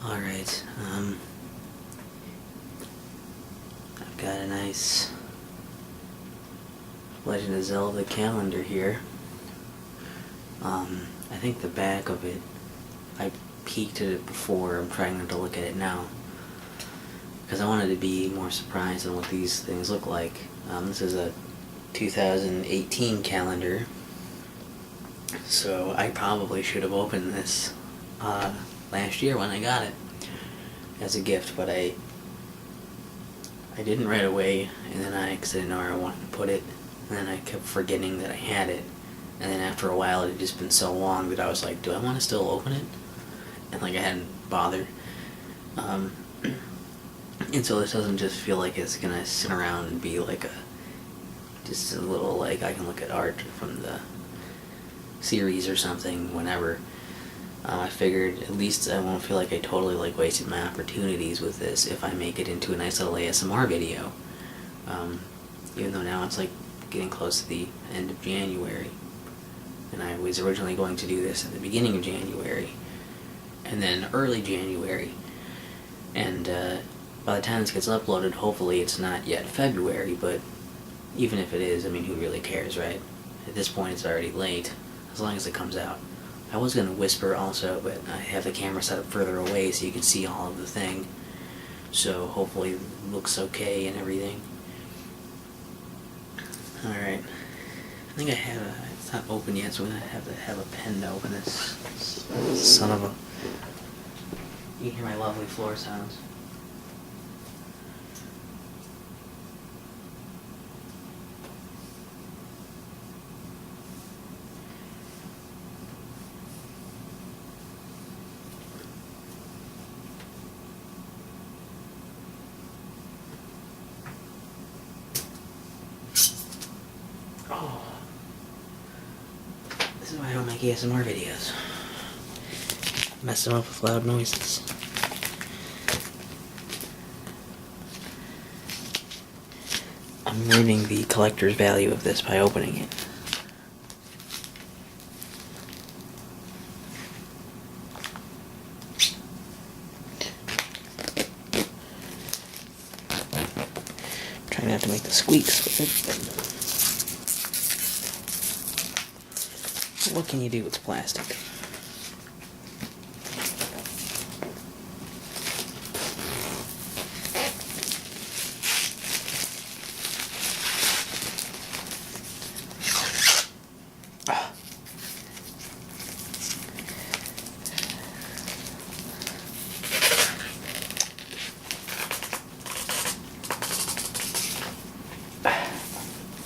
Alright, I've got a nice Legend of Zelda calendar here. I think the back of it, I peeked at it before, I'm trying not to look at it now, because I wanted to be more surprised on what these things look like. This is a 2018 calendar, so I probably should have opened this last year when I got it as a gift, but I didn't right away, and then I didn't know where I wanted to put it, and then I kept forgetting that I had it, and then after a while it had just been so long that I was like, do I want to still open it? And like I hadn't bothered. And so this doesn't just feel like it's gonna sit around and be like just a little, like, I can look at art from the series or something whenever. I figured at least I won't feel like I totally wasted my opportunities with this if I make it into a nice little ASMR video. Even though now it's like getting close to the end of January, and I was originally going to do this at the beginning of January and then early January, and by the time this gets uploaded, hopefully it's not yet February, but even if it is, I mean, who really cares, right? At this point it's already late, as long as it comes out. I was going to whisper also, but I have the camera set up further away so you can see all of the thing, so hopefully it looks okay and everything. Alright, I think it's not open yet, so I'm going to have to have a pen to open this son of a... You can hear my lovely floor sounds. Oh. This is why I don't make ASMR videos. Mess them up with loud noises. I'm ruining the collector's value of this by opening it. Trying not to make the squeaks with it, but what can you do? It's plastic.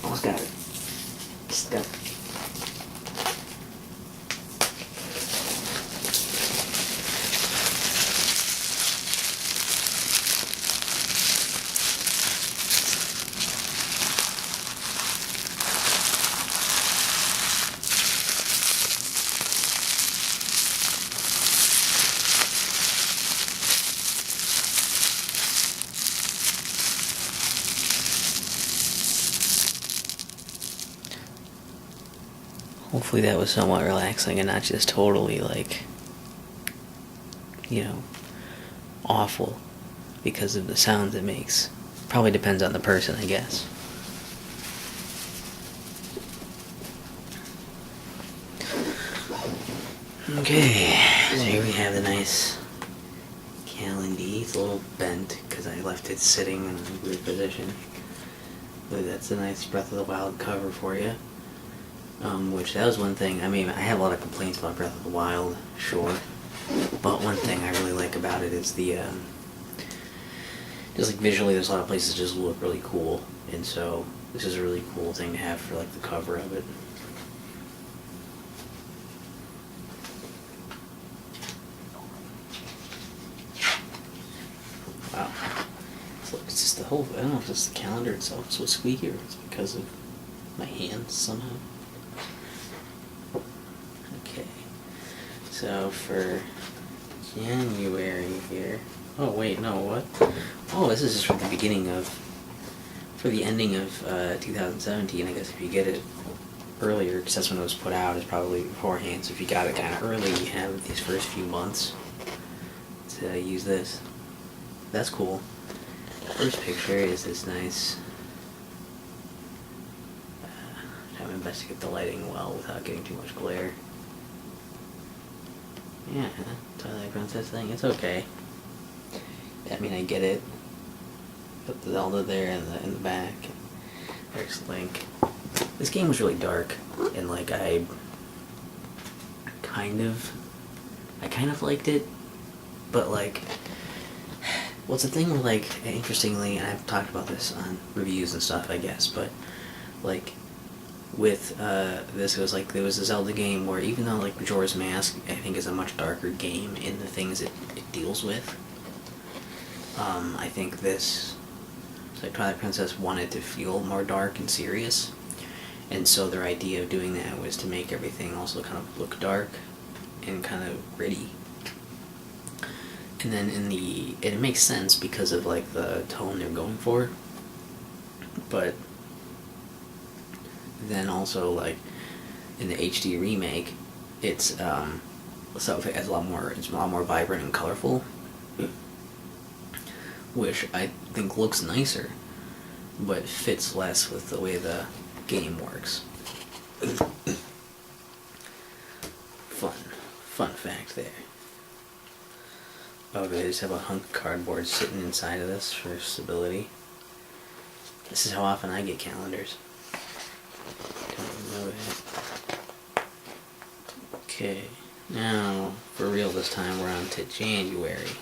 Almost got it. Step. Hopefully that was somewhat relaxing and not just totally, awful because of the sounds it makes. Probably depends on the person, I guess. Okay, so here we have the nice calendar. It's a little bent because I left it sitting in a weird position. But that's a nice Breath of the Wild cover for you. Which, that was one thing. I mean, I have a lot of complaints about Breath of the Wild, sure. But one thing I really like about it is the, just visually, there's a lot of places that just look really cool. And so, this is a really cool thing to have for, the cover of it. Wow. So it's just the whole, I don't know if it's the calendar itself is what's squeaky or it's because of my hands somehow. Okay, so for January here, oh wait, no, what? Oh, this is just for the beginning of, for the ending of 2017, I guess if you get it earlier, because that's when it was put out, is probably beforehand, so if you got it kind of early, you have these first few months. It to use this. That's cool. First picture is this nice... try my best to get the lighting well without getting too much glare. Yeah, Twilight Princess thing, it's okay. I mean, I get it. Put the Zelda there in the back. There's Link. This game was really dark, and like I kind of liked it, but like, well, it's a thing where like, interestingly, and I've talked about this on reviews and stuff, I guess, but like with this, it was like there was a Zelda game where even though like Majora's Mask I think is a much darker game in the things it deals with, I think this, like Twilight Princess wanted to feel more dark and serious, and so their idea of doing that was to make everything also kind of look dark and kind of gritty. And then it makes sense because of like the tone they're going for, but then also like in the HD remake, it's so it has it's a lot more vibrant and colorful, which I think looks nicer, but fits less with the way the game works. Fun fact there. Oh, they just have a hunk of cardboard sitting inside of this for stability. This is how often I get calendars. Don't know that. Okay, now for real this time we're on to January.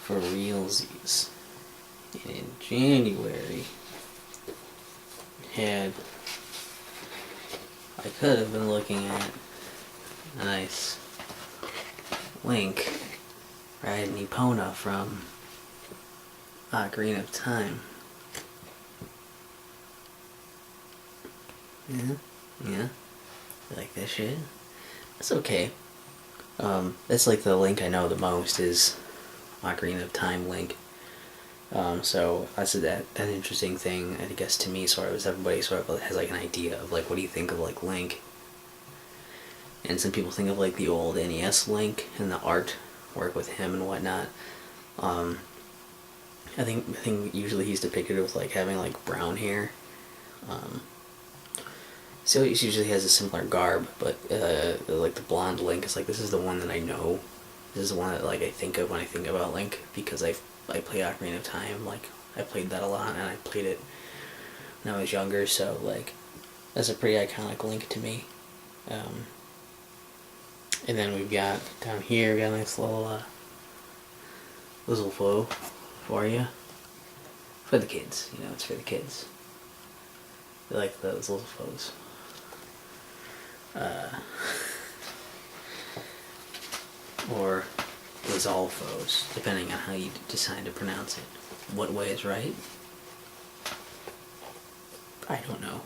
For realsies. And in January, I could have been looking at a nice Link riding Epona from Ocarina of Time. Yeah? You like that shit? That's okay. That's like the Link I know the most is Ocarina of Time Link. So that's an interesting thing, I guess, to me, sort of, is everybody sort of has like an idea of like, what do you think of like Link? And some people think of like the old NES Link and the art work with him and whatnot. I think usually he's depicted with like having like brown hair. So he usually has a similar garb, but like the blonde Link is like, this is the one that I know. This is the one that like I think of when I think about Link, because I play Ocarina of Time. Like I played that a lot, and I played it when I was younger. So like that's a pretty iconic Link to me. And then we've got down here, we got a nice little Lizzle flow for you. For the kids, you know, it's for the kids. They like those little flows. Or Lizalfos, depending on how you decide to pronounce it. What way is right? I don't know.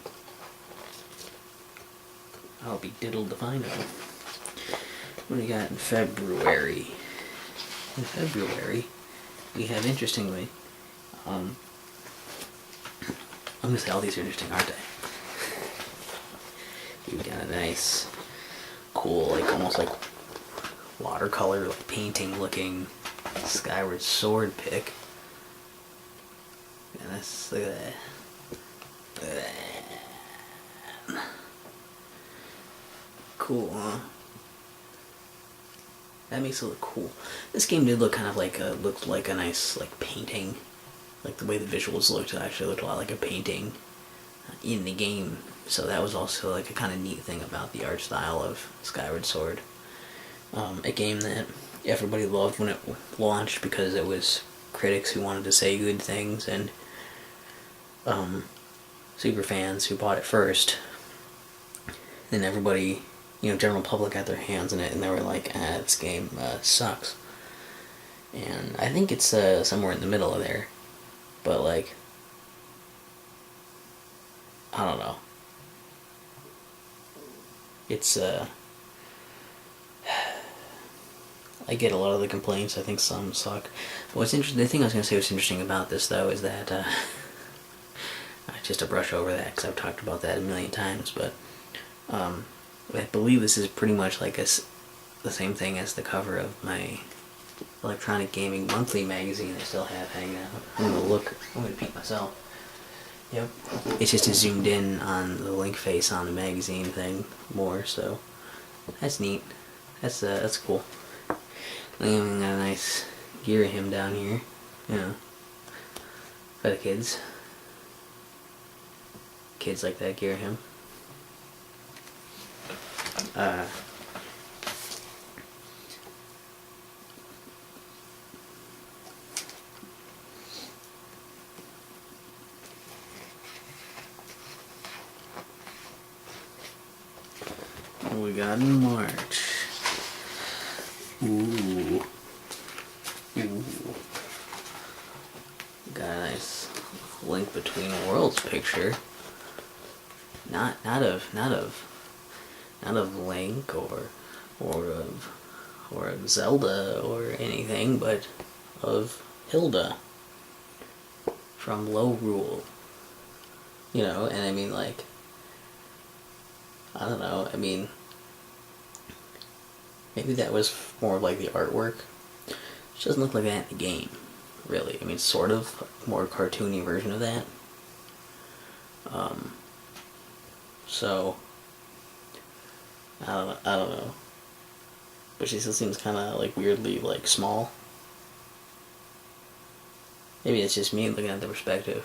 I'll be diddled to find out. What do we got in February? In February, we have, interestingly, I'm gonna say all these are interesting, aren't they? We've got a nice, cool, like almost like watercolor, like painting looking Skyward Sword pick. And that's, look at that. Cool, huh? That makes it look cool. This game did look kind of like looked like a nice like painting, like the way the visuals looked. It actually looked a lot like a painting in the game. So that was also like a kind of neat thing about the art style of Skyward Sword. A game that everybody loved when it launched because it was critics who wanted to say good things, and super fans who bought it first. And everybody, you know, general public got their hands in it, and they were like, this game sucks. And I think it's somewhere in the middle of there. But, like, I don't know. It's, I get a lot of the complaints. I think some suck. What's interesting, the thing I was going to say was interesting about this, though, is that, just to brush over that, because I've talked about that a million times, but, I believe this is pretty much like the same thing as the cover of my Electronic Gaming Monthly magazine I still have hanging out. I'm gonna peek myself. Yep. It's just zoomed in on the link face on the magazine thing more, so that's neat. That's cool. Then we got a nice gear of him down here. For the kids. Kids like that gear of him. What we got in March? Ooh. Got a nice Link Between Worlds picture. Not of Link or of Zelda or anything, but of Hilda from Low Rule. And I mean, like, I don't know, I mean, maybe that was more like the artwork. It doesn't look like that in the game, really. I mean, sort of, more cartoony version of that. So, I don't know. But she still seems kind of, like, weirdly, like, small. Maybe it's just me looking at the perspective.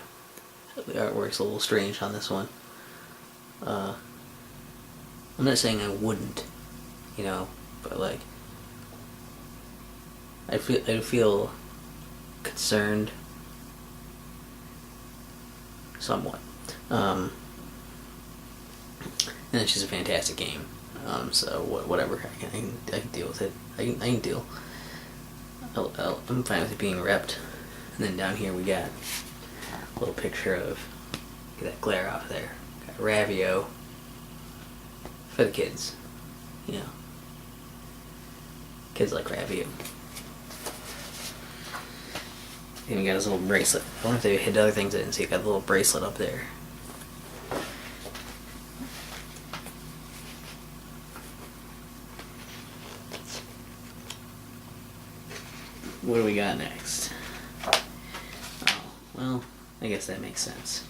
The artwork's a little strange on this one. I'm not saying I wouldn't, but, like, I feel concerned somewhat. And it's just a fantastic game. So whatever, I can deal with it. I can deal. I'm fine with it being repped. And then down here we got a little picture of, get that glare off there. Got Ravio for the kids. Kids like Ravio. Even got his little bracelet. I wonder if they hid other things I didn't see. Got a little bracelet up there. What do we got next? Oh, well, I guess that makes sense.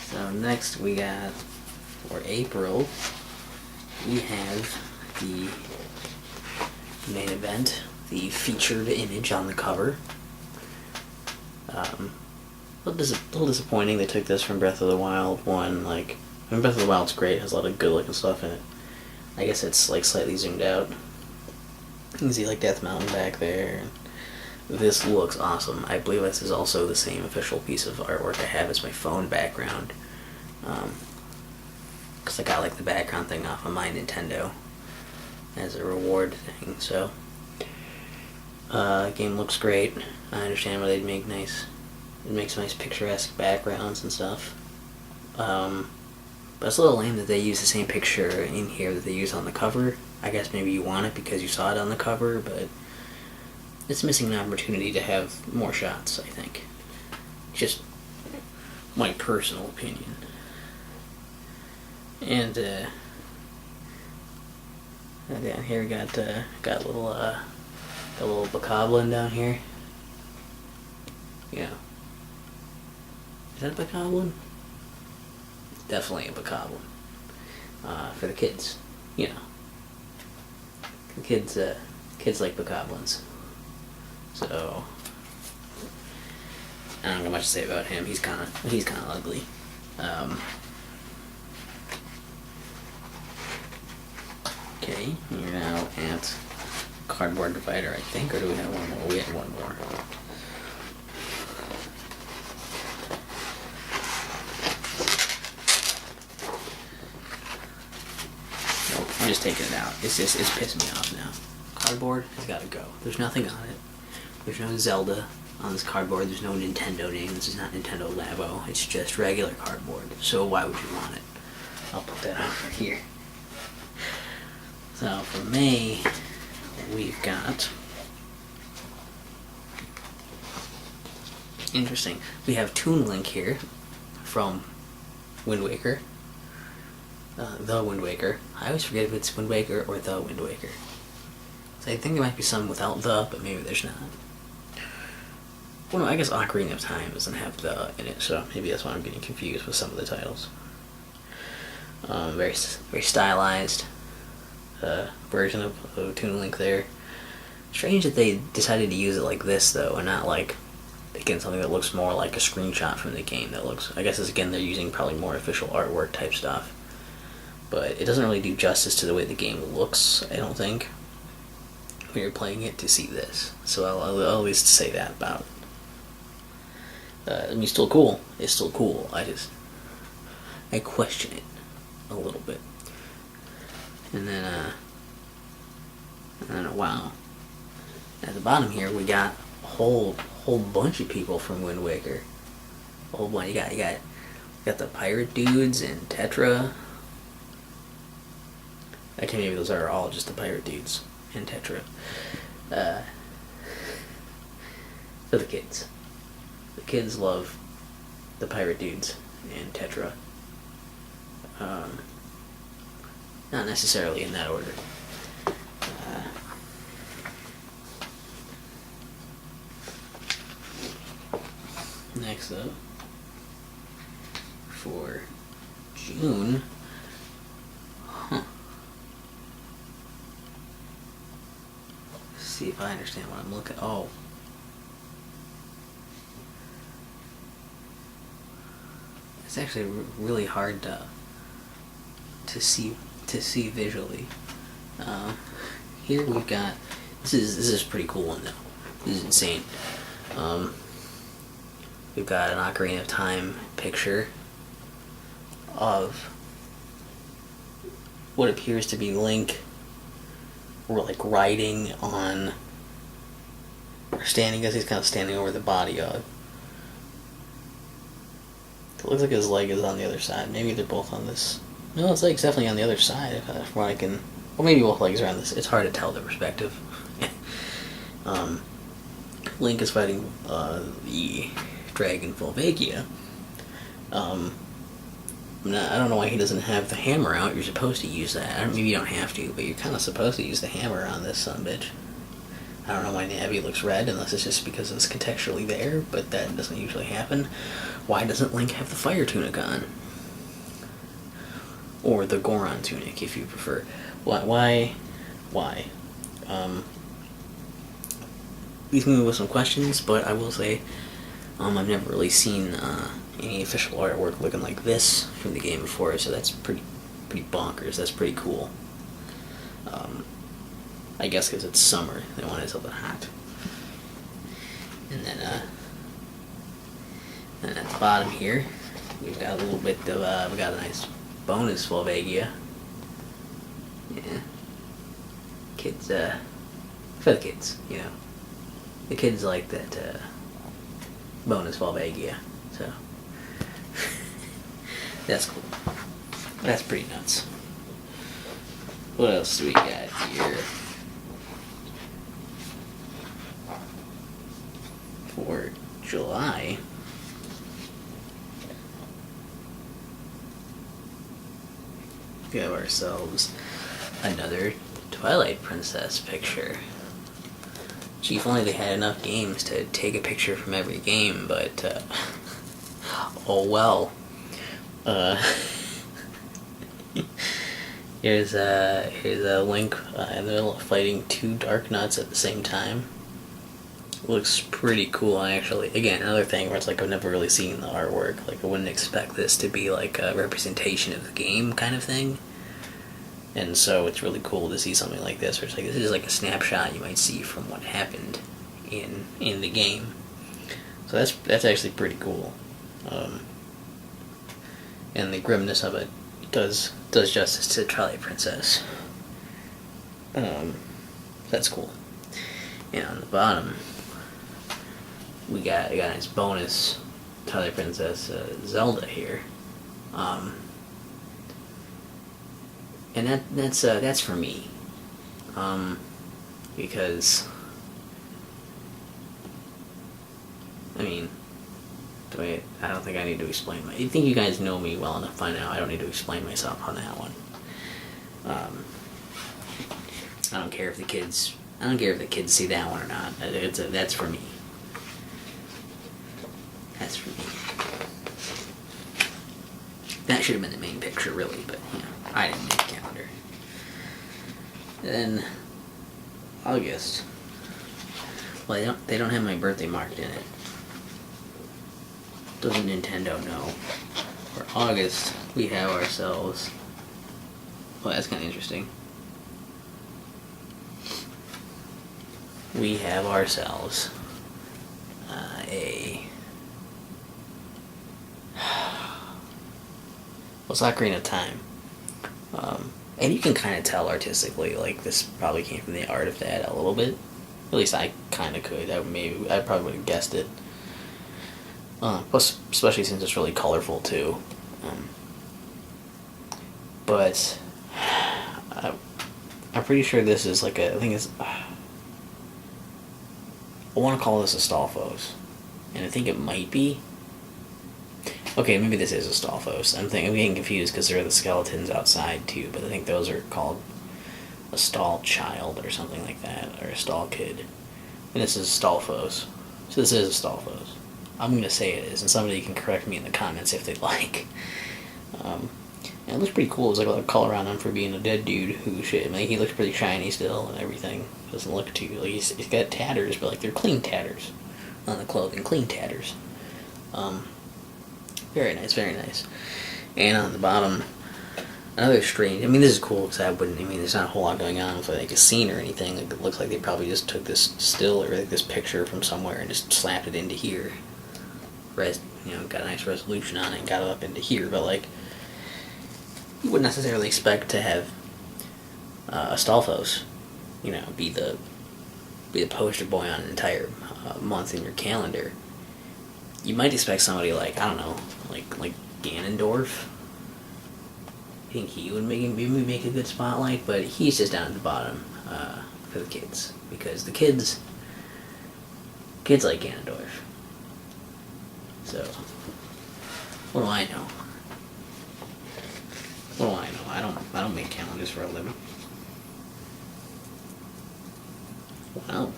So next we got, for April, we have the main event, the featured image on the cover. A little disappointing they took this from Breath of the Wild 1. Like, I mean, Breath of the Wild's great, has a lot of good looking stuff in it. I guess it's like slightly zoomed out. You can see like Death Mountain back there. This looks awesome. I believe this is also the same official piece of artwork I have as my phone background. Because I got like the background thing off of my Nintendo as a reward thing, so. Game looks great. I understand why they'd make nice picturesque backgrounds and stuff. But it's a little lame that they use the same picture in here that they use on the cover. I guess maybe you want it because you saw it on the cover, but it's missing an opportunity to have more shots, I think. Just my personal opinion. And down here we got a little bokoblin down here. Is that a bokoblin? Definitely a bokoblin. For the kids, The kids like bokoblins. So I don't got much to say about him. He's kind of ugly. Okay, we're now at Cardboard Divider, I think, or do we have one more? We have one more. Nope, I'm just taking it out. It's pissing me off now. Cardboard has got to go. There's nothing on it. There's no Zelda on this cardboard. There's no Nintendo name. This is not Nintendo Labo. It's just regular cardboard. So why would you want it? I'll put that on right here. So for May, we've got, interesting, we have Toon Link here from Wind Waker, the Wind Waker. I always forget if it's Wind Waker or the Wind Waker. I think there might be some without the, but maybe there's not. Well, no, I guess Ocarina of Time doesn't have the in it, so maybe that's why I'm getting confused with some of the titles. Very stylized version of Toon Link there. Strange that they decided to use it like this, though, and not like, again, something that looks more like a screenshot from the game that looks, I guess, again, they're using probably more official artwork type stuff. But it doesn't really do justice to the way the game looks, I don't think, when you're playing it to see this. So I'll at least say that about it. I mean, still cool. It's still cool. I question it a little bit. And then wow. At the bottom here, we got a whole bunch of people from Wind Waker. A whole bunch. You got the pirate dudes and Tetra. Okay, maybe those are all just the pirate dudes and Tetra. For the kids. The kids love the pirate dudes and Tetra. Not necessarily in that order. Next up, for June, see if I understand what I'm looking. Oh, it's actually really hard to see visually. Here we've got, this is a pretty cool one though. This is insane. We've got an Ocarina of Time picture of what appears to be Link, like riding on, or standing, I guess he's kind of standing over the body of. It looks like his leg is on the other side. Maybe they're both on this. No, his leg's definitely on the other side, from what I can. Well, maybe both legs are on this. It's hard to tell the perspective. Link is fighting the Dragon Volvagia. I don't know why he doesn't have the hammer out. You're supposed to use that. Maybe you don't have to, but you're kind of supposed to use the hammer on this sumbitch. I don't know why Navi looks red, unless it's just because it's contextually there, but that doesn't usually happen. Why doesn't Link have the fire tunic on? Or the Goron tunic, if you prefer. Why? Leaves me with some questions, but I will say, I've never really seen any official artwork looking like this from the game before, so that's pretty bonkers. That's pretty cool. I guess because it's summer, they wanted something hot. And then at the bottom here, we've got a little bit of, we got a nice bonus Volvagia. Yeah. Kids, for the kids, you know. The kids like that, bonus Volvagia, so. That's cool. That's pretty nuts. What else do we got here? For July, we have ourselves another Twilight Princess picture. Gee, if only they had enough games to take a picture from every game, but, oh well. Here's a Link in the middle of fighting two Dark Nuts at the same time. Looks pretty cool, actually. Again, another thing where it's like I've never really seen the artwork. Like, I wouldn't expect this to be like a representation of the game kind of thing. And so it's really cool to see something like this, where it's like, this is like a snapshot you might see from what happened in the game. So that's actually pretty cool. And the grimness of it does justice to Twilight Princess. That's cool. And on the bottom, we got a nice bonus Twilight Princess Zelda here. And that's for me. Because I mean, I don't think I need to explain I think you guys know me well enough by now. I don't need to explain myself on that one. I don't care if the kids I don't care if the kids see that one or not. That's for me. That's for me. That should have been the main picture, really, but, you know, I didn't make a calendar. Then, August. Well, they don't have my birthday marked in it. Doesn't Nintendo know? For August, we have ourselves... Well, that's kind of interesting. We have ourselves a... Well, it's Ocarina of Time. And you can kind of tell artistically, like, this probably came from the art of that a little bit. At least I kind of could. I probably would have guessed it. Plus, especially since it's really colorful, too. But I'm pretty sure this is like I think it's... I want to call this a Stalfos. And I think it might be... Okay, maybe this is a Stalfos. I'm getting confused because there are the skeletons outside too, but I think those are called a Stall Child or something like that, or a Stall Kid. And this is Stalfos. So this is a Stalfos. I'm going to say it is, and somebody can correct me in the comments if they'd like. And it looks pretty cool. There's like a lot of color on him for being a dead dude who shit. I mean, he looks pretty shiny still and everything. Doesn't look too... Like, he's got tatters, but like they're clean tatters on the clothing. Clean tatters. Very nice, very nice. And on the bottom, another strange... I mean, this is cool because there's not a whole lot going on with like a scene or anything. Like, it looks like they probably just took this still or like this picture from somewhere and just slapped it into here. Got a nice resolution on it and got it up into here. But like, you wouldn't necessarily expect to have a Stalfos, be the poster boy on an entire month in your calendar. You might expect somebody like, I don't know, like Ganondorf. I think he would maybe make a good spotlight, but he's just down at the bottom for the kids. Because the kids like Ganondorf. So, what do I know? What do I know? I don't make calendars for a living. Well,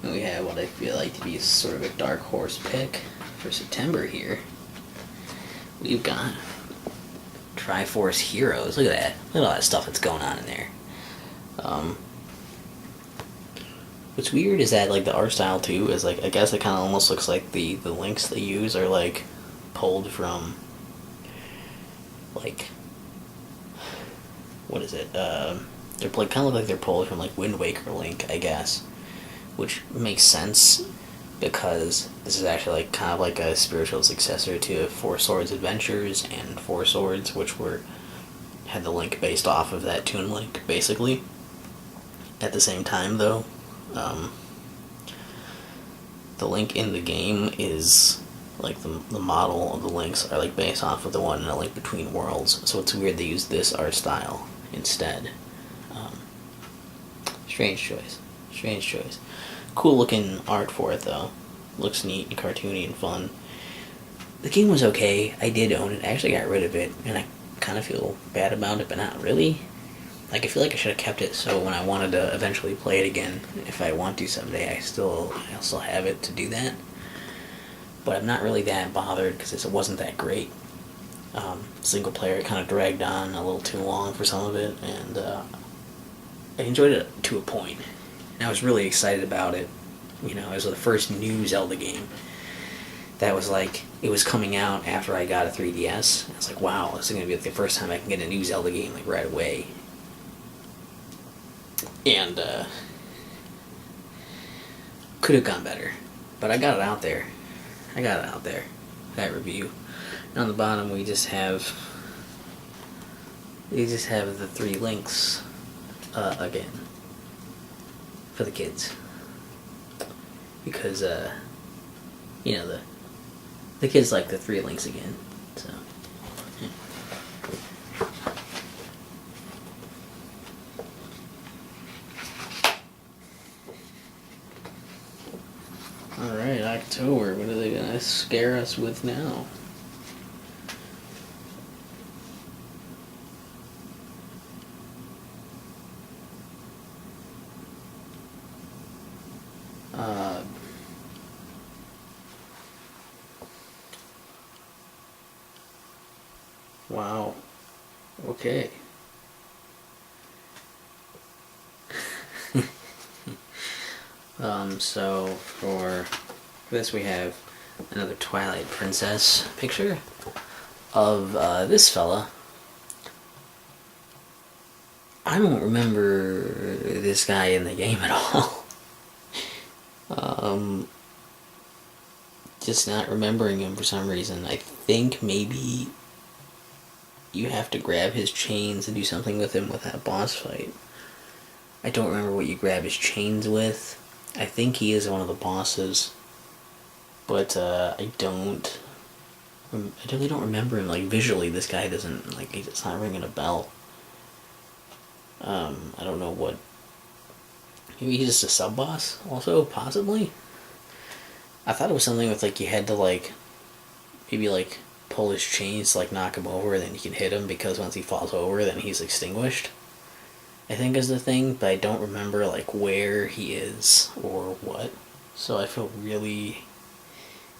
we have what I feel like to be sort of a dark horse pick for September here. We've got Triforce Heroes. Look at that. Look at all that stuff that's going on in there. What's weird is that like the art style too is like, I guess it kind of almost looks like the links they use are like pulled from like, what is it? They're like kind of look like they're pulled from like Wind Waker Link, I guess. Which makes sense because this is actually like kind of like a spiritual successor to Four Swords Adventures and Four Swords, which had the link based off of that Toon Link, basically. At the same time, though, the link in the game is like the model of the links are like based off of the one in A Link Between Worlds, so it's weird they use this art style instead. Strange choice. Cool looking art for it though. Looks neat and cartoony and fun. The game was okay. I did own it. I actually got rid of it, and I kind of feel bad about it, but not really. Like, I feel like I should have kept it so when I wanted to eventually play it again, if I want to someday, I'll still have it to do that. But I'm not really that bothered because it wasn't that great. Single player kind of dragged on a little too long for some of it, and I enjoyed it to a point. And I was really excited about it. It was the first new Zelda game that was like, it was coming out after I got a 3DS. I was like, wow, this is going to be like the first time I can get a new Zelda game like right away. And could have gone better. But I got it out there. That review. And on the bottom we just have the 3 links again. For the kids. Because, the kids like the 3 links again, so. Yeah. Alright, October, what are they gonna scare us with now? Wow. Okay. So for this we have another Twilight Princess picture of this fella. I don't remember this guy in the game at all. Just not remembering him for some reason. I think maybe you have to grab his chains and do something with him with that boss fight. I don't remember what you grab his chains with. I think he is one of the bosses, but I really don't remember him. Like visually, this guy doesn't like. It's not ringing a bell. I don't know what. Maybe he's just a sub boss. Also, possibly. I thought it was something with like you had to like, maybe like pull his chains to like knock him over, and then you can hit him because once he falls over, then he's extinguished. I think is the thing, but I don't remember like where he is or what. So I feel really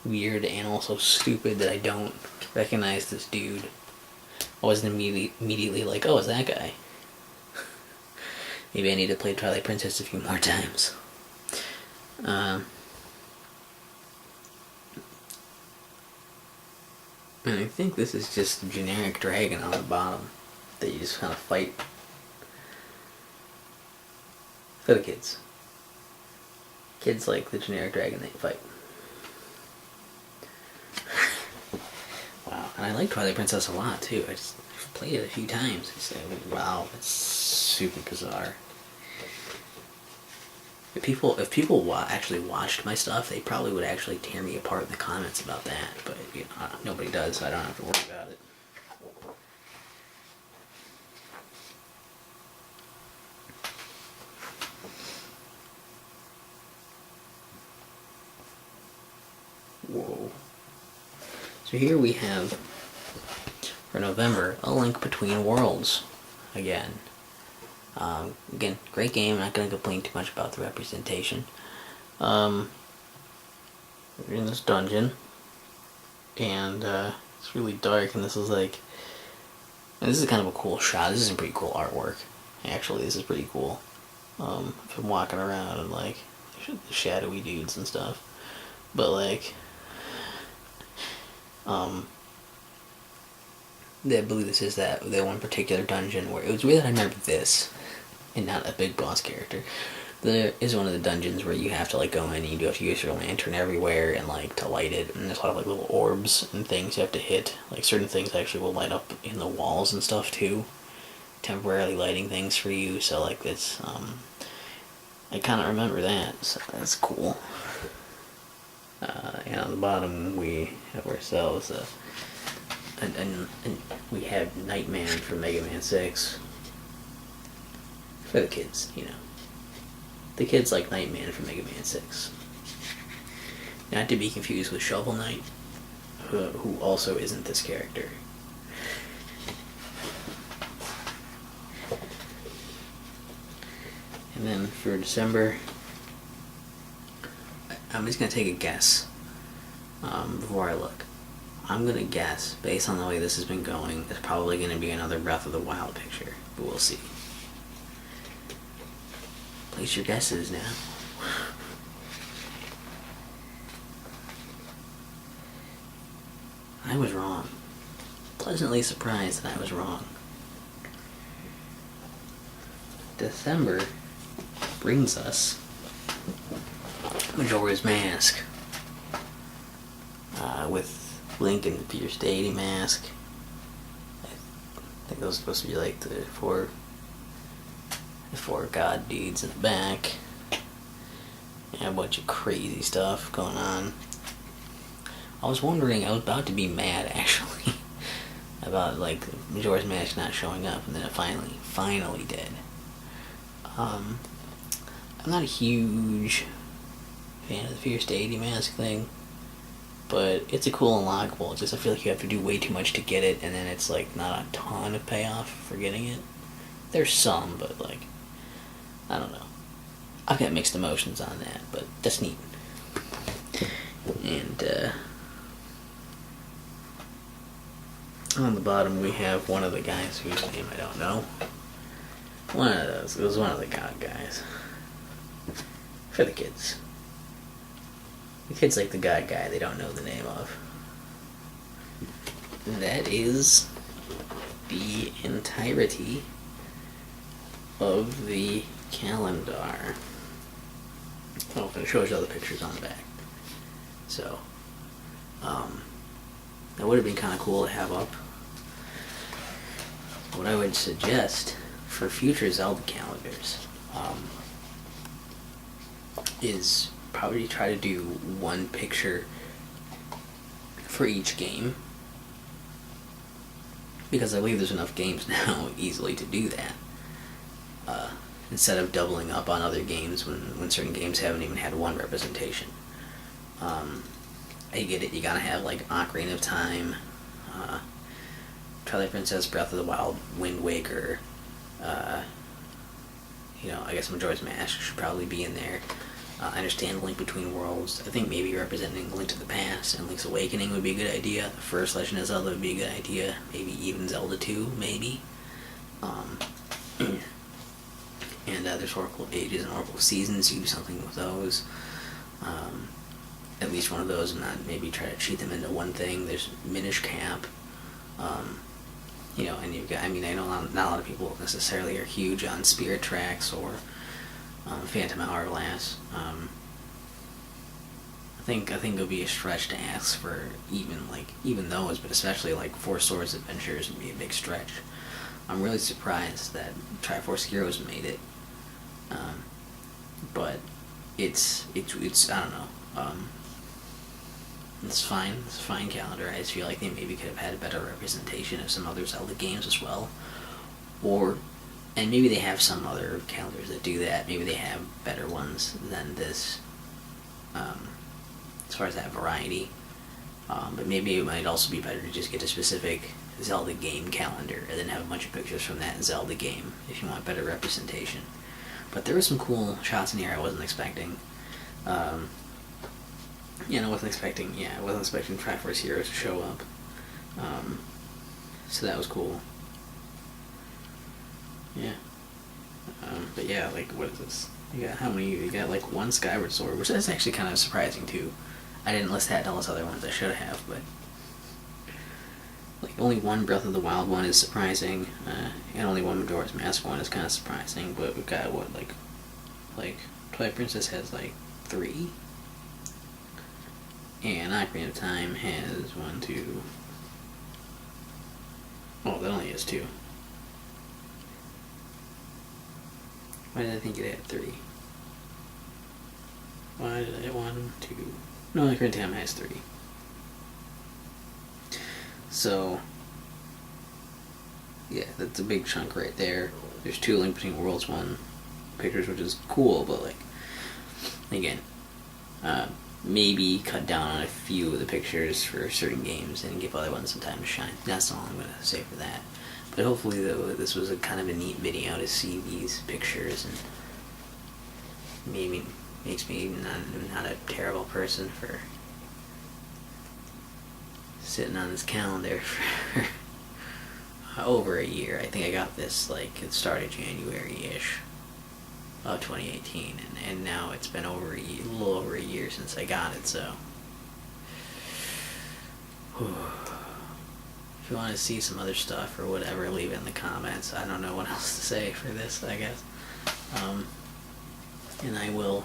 weird and also stupid that I don't recognize this dude. I wasn't immediately like, oh, it's that guy. Maybe I need to play Twilight Princess a few more times. And I think this is just a generic dragon on the bottom that you just kind of fight. For the kids. Kids like the generic dragon that you fight. Wow, and I like Twilight Princess a lot too. I've played it a few times. It's like, wow, it's super bizarre. If people actually watched my stuff, they probably would actually tear me apart in the comments about that. But you know, nobody does, so I don't have to worry about it. Whoa. So here we have, for November, A Link Between Worlds again. Again, great game. I'm not going to complain too much about the representation. We're in this dungeon, and it's really dark, and this is like, and this is kind of a cool shot. This is some pretty cool artwork. Actually, this is pretty cool. If I'm walking around and like the shadowy dudes and stuff, but like, I believe this is that one particular dungeon where it was weird that I remember this and not a big boss character. There is one of the dungeons where you have to like go in and you do have to use your lantern everywhere and like to light it, and there's a lot of like little orbs and things you have to hit. Like certain things actually will light up in the walls and stuff too, temporarily lighting things for you. So like it's I kind of remember that, so that's cool. And on the bottom we have ourselves and we have Nightman from Mega Man 6. For the kids, you know. The kids like Nightman from Mega Man 6. Not to be confused with Shovel Knight, who also isn't this character. And then for December, I'm just going to take a guess before I look. I'm going to guess, based on the way this has been going, it's probably going to be another Breath of the Wild picture, but we'll see. Place your guesses now. I was wrong. Pleasantly surprised that I was wrong. December brings us Majora's Mask. With Link in the Fierce Deity mask. I think those are supposed to be like the four god dudes in the back. And a bunch of crazy stuff going on. I was about to be mad actually about like Majora's Mask not showing up, and then it finally did. I'm not a huge fan of the Fierce Deity mask thing, but it's a cool unlockable. It's just I feel like you have to do way too much to get it, and then it's like not a ton of payoff for getting it. There's some, but like, I don't know. I've got mixed emotions on that, but that's neat. And On the bottom we have one of the guys whose name I don't know. One of those. It was one of the God guys. For the kids. The kids like the God guy they don't know the name of. That is the entirety of the calendar. Oh, and it shows you all the pictures on the back. So, that would have been kind of cool to have up. What I would suggest for future Zelda calendars is probably try to do one picture for each game, because I believe there's enough games now easily to do that, instead of doubling up on other games when certain games haven't even had one representation. I get it, you gotta have like Ocarina of Time, Twilight Princess, Breath of the Wild, Wind Waker, I guess Majora's Mask should probably be in there. I understand Link Between Worlds. I think maybe representing Link to the Past and Link's Awakening would be a good idea. The first Legend of Zelda would be a good idea. Maybe even Zelda 2, maybe. And there's Oracle of Ages and Oracle of Seasons. You can do something with those. At least one of those, and not maybe try to cheat them into one thing. There's Minish Cap. And you've got, I know not a lot of people necessarily are huge on Spirit Tracks or Phantom Hourglass. I think it would be a stretch to ask for even those, but especially like Four Swords Adventures would be a big stretch. I'm really surprised that Triforce Heroes made it, but it's I don't know. It's fine. It's a fine calendar. I just feel like they maybe could have had a better representation of some other Zelda games as well, and maybe they have some other calendars that do that. Maybe they have better ones than this, as far as that variety. But maybe it might also be better to just get a specific Zelda game calendar and then have a bunch of pictures from that Zelda game if you want better representation. But there were some cool shots in here I wasn't expecting. I wasn't expecting Triforce Heroes to show up. So that was cool. Yeah. But yeah, like, what is this? You got how many? You got like one Skyward Sword, which is actually kind of surprising too. I didn't list that and all those other ones I should have, but like only one Breath of the Wild one is surprising, and only one Majora's Mask one is kind of surprising. But we've got what like Twilight Princess has like 3. And Ocarina of Time has 1, 2... Oh, that only has 2. Why did I think it had 3? Why did I have 1, 2... No, Ocarina of Time has 3. So... yeah, that's a big chunk right there. There's 2 Link Between Worlds 1 pictures, which is cool, but like... again... maybe cut down on a few of the pictures for certain games and give other ones some time to shine. That's all I'm going to say for that. But hopefully, though, this was a kind of a neat video to see these pictures, and maybe makes me not a terrible person for sitting on this calendar for over a year. I think I got this, like, it started January-ish of 2018, and now it's been a little over a year since I got it, so if you want to see some other stuff or whatever, leave it in the comments. I don't know what else to say for this, I guess. And I don't know,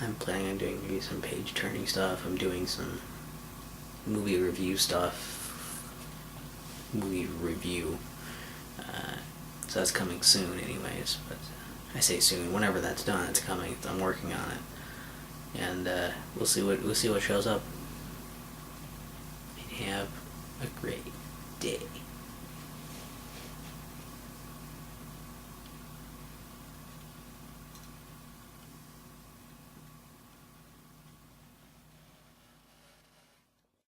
I'm planning on doing maybe some page turning stuff. I'm doing some movie review stuff, so that's coming soon anyways, but I say soon, whenever that's done, it's coming. I'm working on it, and we'll see what shows up. And have a great day.